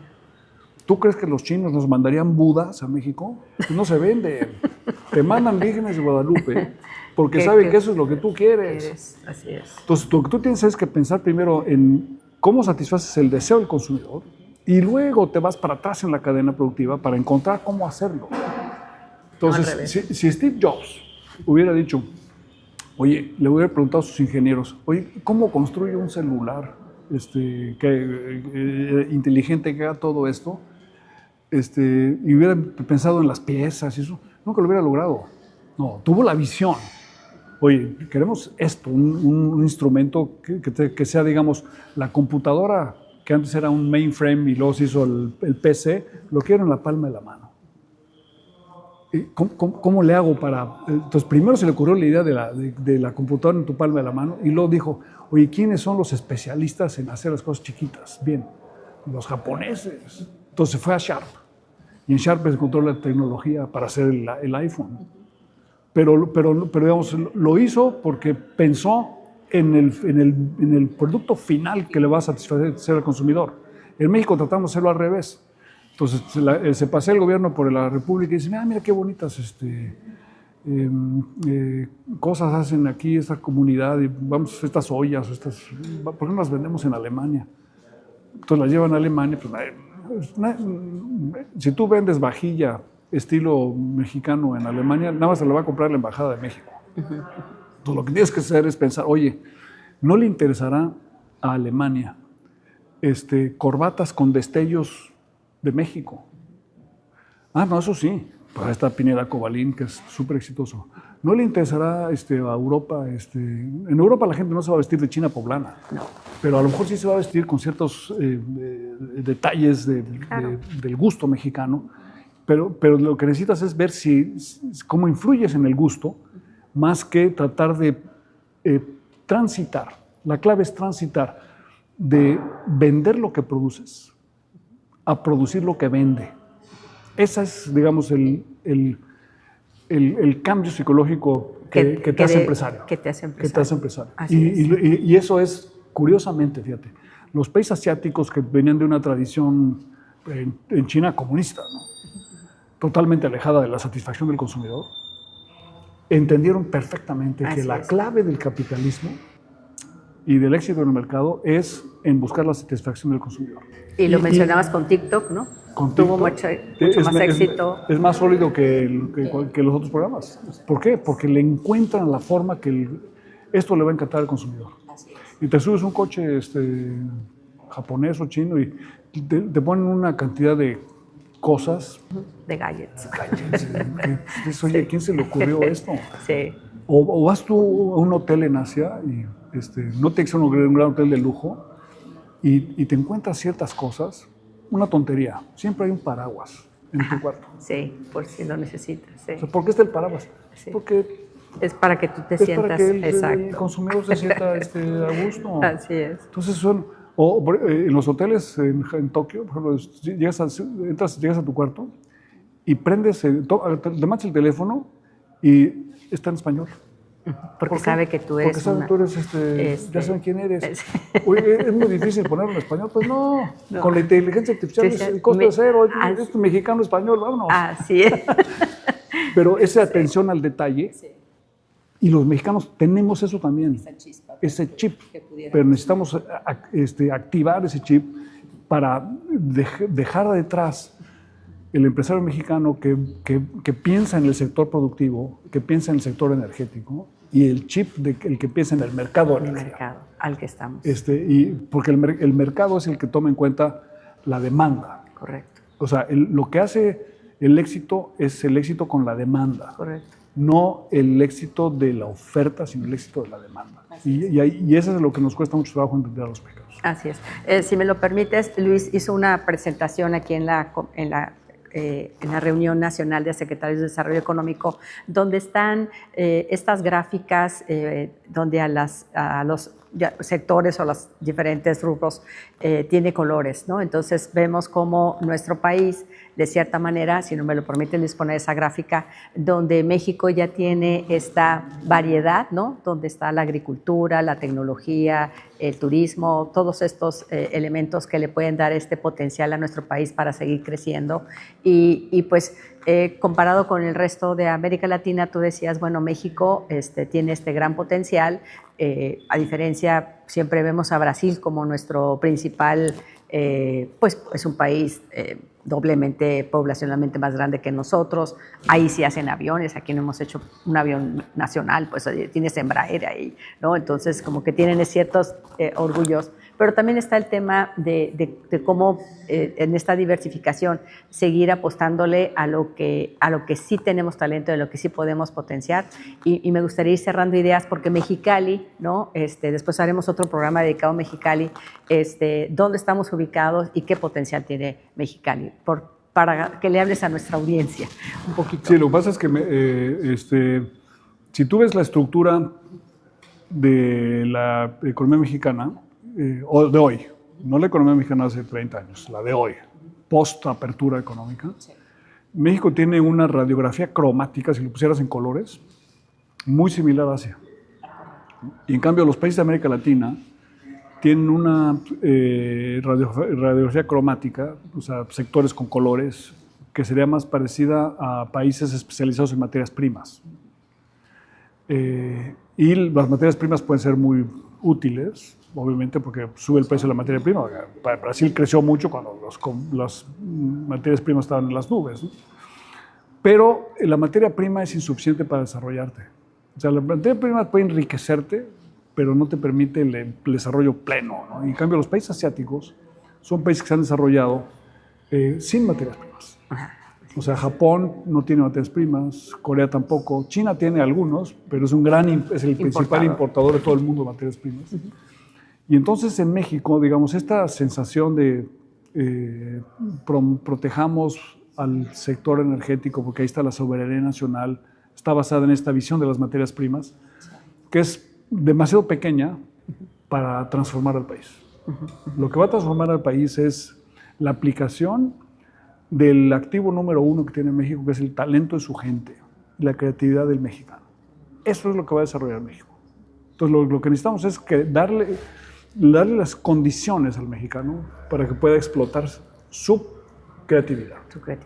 ¿Tú crees que los chinos nos mandarían budas a México? Pues no se venden. Te mandan vírgenes de Guadalupe porque saben que eso es lo que tú quieres. Así es. Entonces, lo que tú tienes es que pensar primero en cómo satisfaces el deseo del consumidor y luego te vas para atrás en la cadena productiva para encontrar cómo hacerlo. Entonces, si Steve Jobs hubiera dicho, oye, le hubiera preguntado a sus ingenieros, oye, ¿cómo construye un celular inteligente que haga todo esto? Y hubiera pensado en las piezas y eso, nunca lo hubiera logrado. No, tuvo la visión. Oye, queremos esto, un instrumento que sea, digamos, la computadora que antes era un mainframe y luego se hizo el PC, lo quiero en la palma de la mano. ¿Cómo le hago para...? Entonces, primero se le ocurrió la idea de la computadora en tu palma de la mano y luego dijo, oye, ¿quiénes son los especialistas en hacer las cosas chiquitas? Bien, los japoneses. Entonces fue a Sharp y en Sharp encontró la tecnología para hacer el iPhone. Pero digamos, lo hizo porque pensó en el producto final que le va a satisfacer al consumidor. En México tratamos de hacerlo al revés. Entonces se pasea el gobierno por la República y dice, mira qué bonitas cosas hacen aquí esta comunidad, y vamos, estas ollas, ¿por qué no las vendemos en Alemania? Entonces las llevan a Alemania. Pues, si tú vendes vajilla estilo mexicano en Alemania, nada más se la va a comprar la Embajada de México. Entonces lo que tienes que hacer es pensar, oye, ¿no le interesará a Alemania corbatas con destellos de México? Ah, no, eso sí, para esta Pineda Cobalín, que es súper exitoso. ¿No le interesará a Europa? En Europa la gente no se va a vestir de china poblana, no, pero a lo mejor sí se va a vestir con ciertos detalles del gusto mexicano, pero lo que necesitas es ver cómo influyes en el gusto, más que tratar de transitar. La clave es transitar de vender lo que produces a producir lo que vende. Ese es, digamos, el cambio psicológico que te hace empresario. Que te hace empresario. Y eso es, curiosamente, fíjate, los países asiáticos que venían de una tradición en China comunista, ¿no? Totalmente alejada de la satisfacción del consumidor, entendieron perfectamente que la clave del capitalismo y del éxito en el mercado es en buscar la satisfacción del consumidor. Y lo mencionabas con TikTok, ¿no? Con Tuvo TikTok, mucho más éxito. Es más sólido que los otros programas. ¿Por qué? Porque le encuentran la forma que esto le va a encantar al consumidor. Así es. Y te subes un coche japonés o chino y te ponen una cantidad de cosas. De gadgets. Oye, ¿quién se le ocurrió esto? Sí. O vas tú a un hotel en Asia y no te un gran hotel de lujo y te encuentras ciertas cosas, una tontería. Siempre hay un paraguas en tu cuarto. Sí, por si lo necesitas. Sí. O sea, ¿por qué está el paraguas? Sí. Porque es para que tú te sientas. Para que el consumidor se sienta a gusto. Así es. Entonces en los hoteles en Tokio, por ejemplo, llegas a tu cuarto y te mandas el teléfono y está en español. Porque sabe que tú eres. Porque sabe que tú eres, ya saben quién eres. Oye, es muy difícil ponerlo en español. Pues no. Con la inteligencia artificial el costo es cero. Es mexicano, español, vámonos. Así es. Pero esa atención al detalle, y los mexicanos tenemos eso también, ese chip. Pero necesitamos activar ese chip para dejar detrás el empresario mexicano que piensa en el sector productivo, que piensa en el sector energético, y el chip el que piensa en el mercado energético. El mercado al que estamos. Porque el mercado es el que toma en cuenta la demanda. Correcto. O sea, lo que hace el éxito es el éxito con la demanda. Correcto. No el éxito de la oferta, sino el éxito de la demanda. Y eso es lo que nos cuesta mucho trabajo entender a los mexicanos. Así es. Si me lo permites, Luis hizo una presentación aquí en la Reunión Nacional de Secretarios de Desarrollo Económico, donde están estas gráficas donde a los sectores o los diferentes rubros tiene colores, ¿no? Entonces vemos cómo nuestro país, de cierta manera, si no me lo permiten disponer esa gráfica, donde México ya tiene esta variedad, ¿no? Donde está la agricultura, la tecnología, el turismo, todos estos elementos que le pueden dar este potencial a nuestro país para seguir creciendo. Y pues comparado con el resto de América Latina, tú decías, bueno, México tiene este gran potencial. A diferencia, siempre vemos a Brasil como nuestro principal, pues es un país doblemente poblacionalmente más grande que nosotros. Ahí sí hacen aviones, aquí no hemos hecho un avión nacional, pues tienes Embraer ahí, ¿no? Entonces como que tienen ciertos orgullos, pero también está el tema de cómo en esta diversificación seguir apostándole a lo que sí tenemos talento, de lo que sí podemos potenciar, y me gustaría ir cerrando ideas porque Mexicali, ¿no? Después haremos otro programa dedicado a Mexicali, dónde estamos ubicados y qué potencial tiene Mexicali, para que le hables a nuestra audiencia un poquito. Sí, lo que pasa es que si tú ves la estructura de la economía mexicana, o de hoy, no la economía mexicana hace 30 años, la de hoy, post-apertura económica, sí. México tiene una radiografía cromática, si lo pusieras en colores, muy similar a Asia. Y en cambio los países de América Latina tienen una radiografía cromática, o sea, sectores con colores, que sería más parecida a países especializados en materias primas. Y las materias primas pueden ser muy útiles, obviamente, porque sube el precio de la materia prima. Brasil creció mucho cuando las materias primas estaban en las nubes, ¿no? Pero la materia prima es insuficiente para desarrollarte. O sea, la materia prima puede enriquecerte, pero no te permite el desarrollo pleno, ¿no? Y en cambio, los países asiáticos son países que se han desarrollado sin materias primas. O sea, Japón no tiene materias primas, Corea tampoco, China tiene algunos, pero es el principal importador de todo el mundo de materias primas. Y entonces en México, digamos, esta sensación de protejamos al sector energético porque ahí está la soberanía nacional, está basada en esta visión de las materias primas, que es demasiado pequeña para transformar al país. Lo que va a transformar al país es la aplicación del activo número uno que tiene México, que es el talento de su gente, la creatividad del mexicano. Eso es lo que va a desarrollar México. Entonces, lo que necesitamos es darle las condiciones al mexicano para que pueda explotar su creatividad.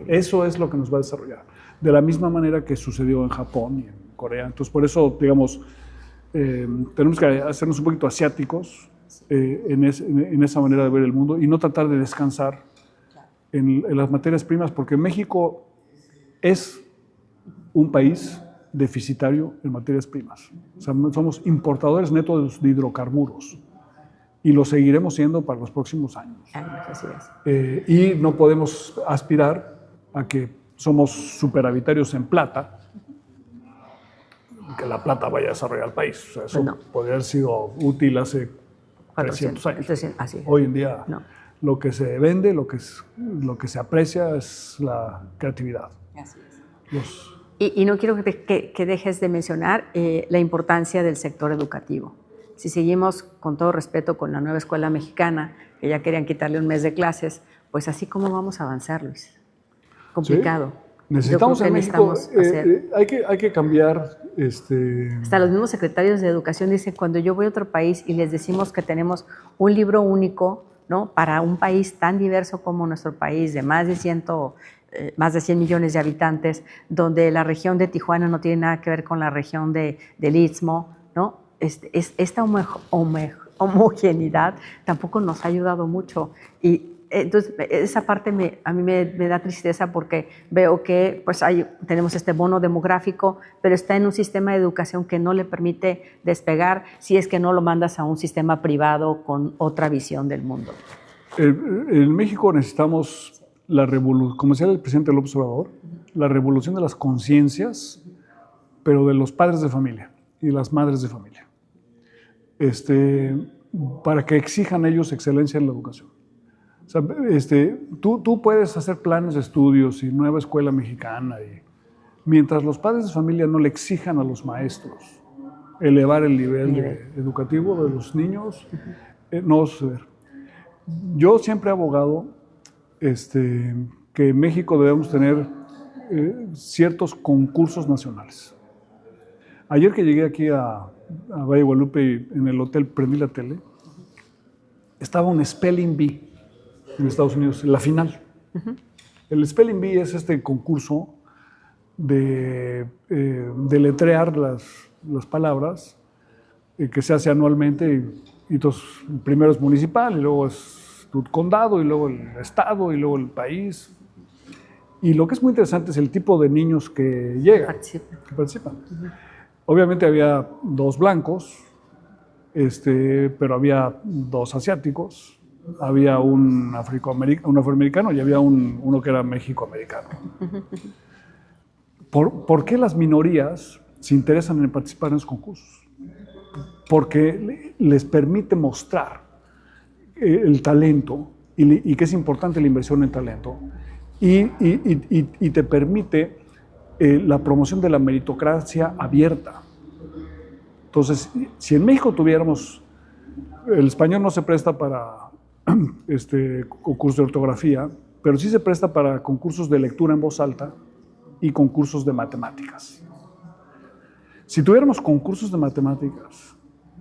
Eso es lo que nos va a desarrollar. De la misma manera que sucedió en Japón y en Corea. Entonces, por eso, digamos, tenemos que hacernos un poquito asiáticos en esa manera de ver el mundo y no tratar de descansar en las materias primas, porque México es un país deficitario en materias primas. O sea, somos importadores netos de hidrocarburos y lo seguiremos siendo para los próximos años. Así es. Y no podemos aspirar a que somos superavitarios en plata, que la plata vaya a desarrollar al país. O sea, eso podría haber sido útil hace 300 años. Entonces, así es. Hoy en día lo que se vende, lo que se aprecia es la creatividad. Así es. Y no quiero que dejes de mencionar la importancia del sector educativo. Si seguimos, con todo respeto, con la nueva escuela mexicana, que ya querían quitarle un mes de clases, pues así cómo vamos a avanzar, Luis. Complicado. ¿Sí? Necesitamos en México, hay que cambiar. Hasta los mismos secretarios de educación dicen, cuando yo voy a otro país y les decimos que tenemos un libro único, ¿no?, para un país tan diverso como nuestro país, de más de 100 millones de habitantes, donde la región de Tijuana no tiene nada que ver con la región del Istmo, ¿no? Esta homogeneidad tampoco nos ha ayudado mucho. Y entonces esa parte a mí me da tristeza, porque veo que pues tenemos este bono demográfico, pero está en un sistema de educación que no le permite despegar si es que no lo mandas a un sistema privado con otra visión del mundo. En México necesitamos como decía el presidente López Obrador, la revolución de las conciencias, pero de los padres de familia y las madres de familia, para que exijan ellos excelencia en la educación. O sea, tú puedes hacer planes de estudios y nueva escuela mexicana, mientras los padres de familia no le exijan a los maestros elevar el nivel educativo de los niños, no va a suceder. Yo siempre he abogado que en México debemos tener ciertos concursos nacionales. Ayer que llegué aquí a Valle de Guadalupe, en el hotel prendí la tele, estaba un Spelling Bee en Estados Unidos, en la final. El Spelling Bee es este concurso de letrear las palabras que se hace anualmente, y entonces primero es municipal, y luego es tu condado, y luego el estado, y luego el país. Y lo que es muy interesante es el tipo de niños que llegan, que participan. Obviamente había 2 blancos, pero había 2 asiáticos, había un afroamericano y había uno que era mexicoamericano. ¿Por qué las minorías se interesan en participar en los concursos? Porque les permite mostrar el talento y que es importante la inversión en talento, y te permite la promoción de la meritocracia abierta. Entonces, si en México tuviéramos, el español no se presta para concursos de ortografía, pero sí se presta para concursos de lectura en voz alta y concursos de matemáticas. Si tuviéramos concursos de matemáticas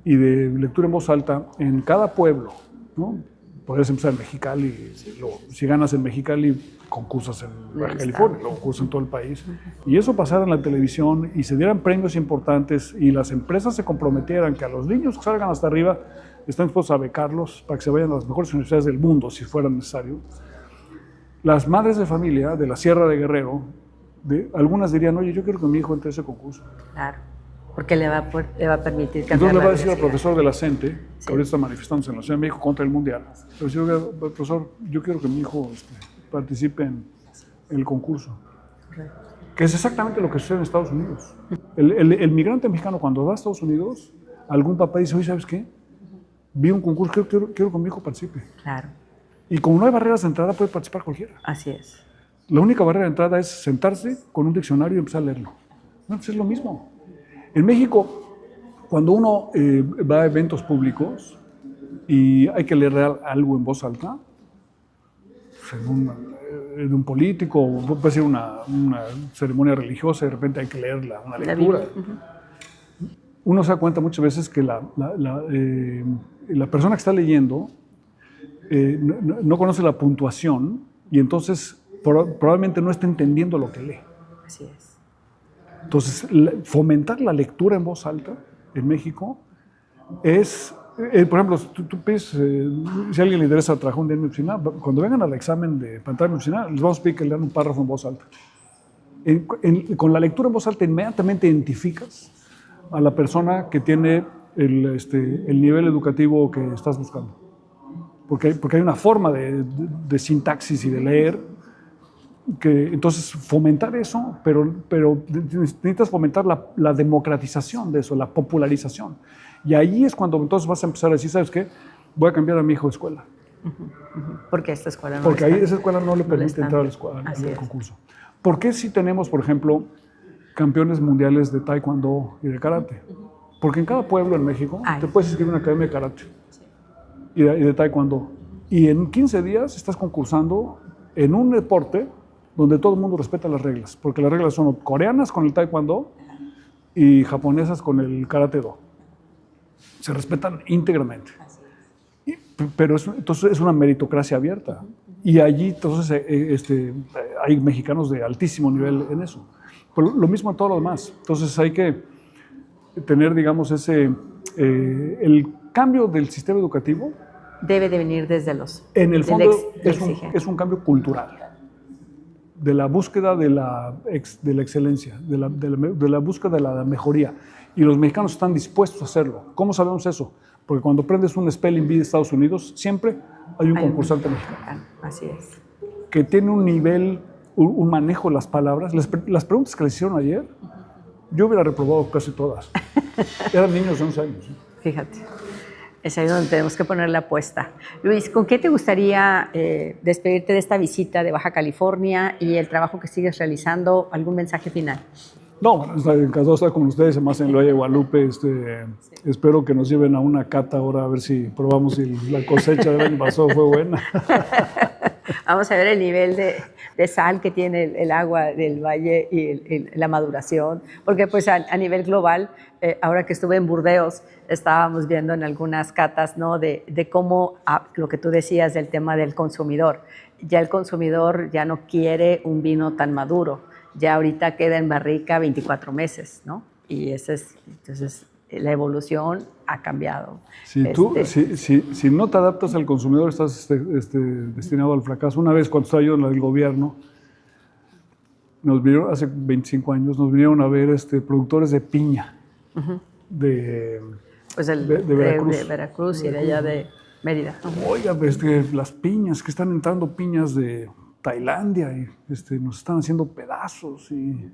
y de lectura en voz alta en cada pueblo, ¿no? Podrías empezar en Mexicali, luego, si ganas en Mexicali, concursas en Baja California, luego concursas en todo el país. Y eso pasara en la televisión y se dieran premios importantes y las empresas se comprometieran que a los niños que salgan hasta arriba están dispuestos a becarlos para que se vayan a las mejores universidades del mundo, si fuera necesario. Las madres de familia de la Sierra de Guerrero, algunas dirían, oye, yo quiero que mi hijo entre a ese concurso. Claro, porque le va a permitir cambiar. Entonces le va a decir al profesor de la CENTE, que ahorita está manifestándose en la Ciudad de México contra el Mundial, le va a decir, profesor, yo quiero que mi hijo participe en el concurso. Correcto. Que es exactamente lo que sucede en Estados Unidos. El migrante mexicano, cuando va a Estados Unidos, algún papá dice, oye, ¿sabes qué? Vi un concurso, quiero que mi hijo participe. Claro. Y como no hay barreras de entrada, puede participar cualquiera. Así es. La única barrera de entrada es sentarse con un diccionario y empezar a leerlo. No, pues es lo mismo. En México, cuando uno va a eventos públicos y hay que leer algo en voz alta, de un político, puede ser una ceremonia religiosa, de repente hay que leer una lectura. uno se da cuenta muchas veces que la persona que está leyendo no conoce la puntuación y entonces probablemente no está entendiendo lo que lee. Así es. Entonces, fomentar la lectura en voz alta en México es, por ejemplo, tú pides, si a alguien le interesa trabajar un día en mi oficina, cuando vengan al examen para entrar en mi oficina, les vamos a pedir que lean un párrafo en voz alta. Con la lectura en voz alta inmediatamente identificas a la persona que tiene el nivel educativo que estás buscando. Porque hay una forma de sintaxis y de leer, entonces fomentar eso, pero necesitas fomentar la democratización de eso, la popularización. Y ahí es cuando entonces vas a empezar a decir, ¿sabes qué? Voy a cambiar a mi hijo de escuela. Porque esta escuela no Porque ahí esa escuela no le permite entrar al es. concurso. ¿Por qué si tenemos, por ejemplo, campeones mundiales de taekwondo y de karate? Porque en cada pueblo en México te puedes inscribir en una academia de karate y de taekwondo. Y en 15 días estás concursando en un deporte donde todo el mundo respeta las reglas. Porque las reglas son coreanas con el taekwondo y japonesas con el karate-do. Se respetan íntegramente. Pero entonces es una meritocracia abierta. Y allí entonces hay mexicanos de altísimo nivel en eso. Pero lo mismo en todo lo demás. Entonces hay que tener, digamos, el cambio del sistema educativo. Debe de venir desde los... En el fondo es un cambio cultural. De la búsqueda de la excelencia, de la búsqueda de la mejoría. Y los mexicanos están dispuestos a hacerlo. ¿Cómo sabemos eso? Porque cuando aprendes un Spelling Bee de Estados Unidos, siempre hay un concursante mexicano. Así es. Que tiene un nivel, un manejo de las palabras. Las preguntas que les hicieron ayer, yo hubiera reprobado casi todas. Eran niños de 11 años. Fíjate. Es ahí donde tenemos que poner la apuesta. Luis, ¿con qué te gustaría despedirte de esta visita de Baja California y el trabajo que sigues realizando? ¿Algún mensaje final? No, bueno, encantado de estar con ustedes, además en el Valle de Guadalupe. Espero que nos lleven a una cata ahora a ver si probamos si la cosecha del año pasado fue buena. Vamos a ver el nivel de sal que tiene el agua del valle y la maduración, porque pues a nivel global, ahora que estuve en Burdeos, estábamos viendo en algunas catas, ¿no? de cómo, lo que tú decías del tema del consumidor, ya el consumidor ya no quiere un vino tan maduro, ya ahorita queda en barrica 24 meses, ¿no? Y entonces la evolución ha cambiado. Si no te adaptas al consumidor, estás destinado al fracaso. Una vez, cuando estaba yo en el gobierno, hace 25 años, nos vinieron a ver productores de piña de Veracruz. De Veracruz y de allá de Mérida. Oiga, las piñas, que están entrando piñas de Tailandia y nos están haciendo pedazos y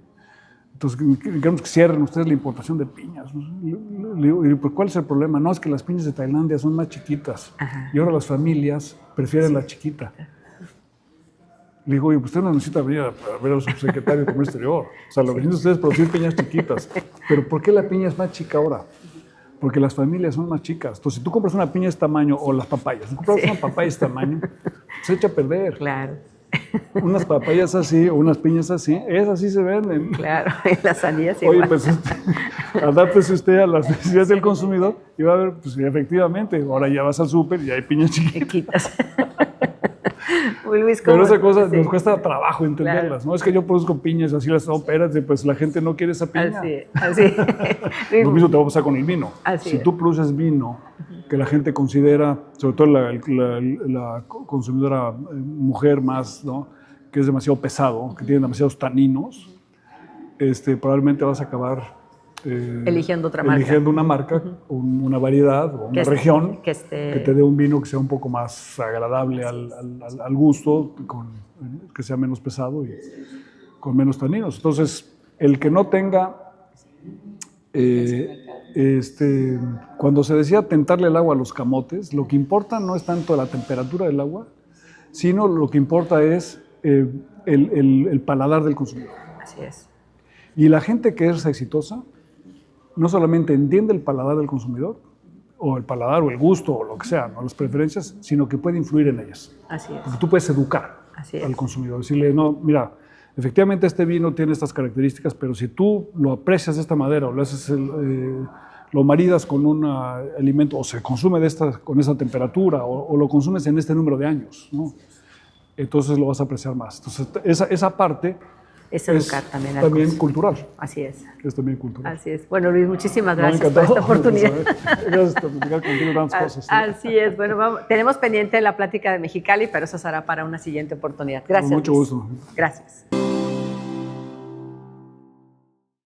entonces queremos que cierren ustedes la importación de piñas. Le digo, ¿pero cuál es el problema? No, es que las piñas de Tailandia son más chiquitas. Ajá. Y ahora las familias prefieren la chiquita. Le digo, oye, pues usted no necesita venir a ver al subsecretario de Comercio Exterior. O sea, lo que necesitan ustedes es producir piñas chiquitas. Pero ¿por qué la piña es más chica ahora? Porque las familias son más chicas. Entonces, si tú compras una piña de este tamaño, o las papayas, si compras una papaya de este tamaño, se echa a perder. Claro. Unas papayas así o unas piñas así, esas sí se venden. Claro, y las sandías igual. Oye, pues adáptese usted a las necesidades del consumidor y va a ver, pues efectivamente, ahora ya vas al súper y hay piñas chiquitas. Luis, pero esa cosa nos cuesta trabajo entenderlas, claro. ¿No? Es que yo produzco piñas, así las operas, pues la gente no quiere esa piña. Así. Lo mismo te va a pasar con el vino. Si tú produces vino que la gente considera, sobre todo la consumidora mujer más, ¿no? Que es demasiado pesado, que tiene demasiados taninos, probablemente vas a acabar eligiendo una marca, una variedad o una región que te dé un vino que sea un poco más agradable al gusto, que sea menos pesado y con menos taninos. Entonces, el que no tenga, cuando se decía tentarle el agua a los camotes, lo que importa no es tanto la temperatura del agua, sino lo que importa es el paladar del consumidor. Así es. Y la gente que es exitosa no solamente entiende el paladar del consumidor, o el paladar o el gusto o lo que sea, ¿no? Las preferencias, sino que puede influir en ellas. Así es. Porque tú puedes educar al consumidor, decirle, no, mira, efectivamente este vino tiene estas características, pero si tú lo aprecias de esta manera o lo lo maridas con un alimento, o se consume con esta temperatura, o lo consumes en este número de años, ¿no? Entonces lo vas a apreciar más. Entonces, esa parte es educar también. También cultural. Así es. Es también cultural. Así es. Bueno, Luis, muchísimas gracias por esta oportunidad. Gracias por platicar contigo tantas cosas. Así es. Bueno, tenemos pendiente la plática de Mexicali, pero eso será para una siguiente oportunidad. Gracias. Con mucho Luis. gusto. Gracias.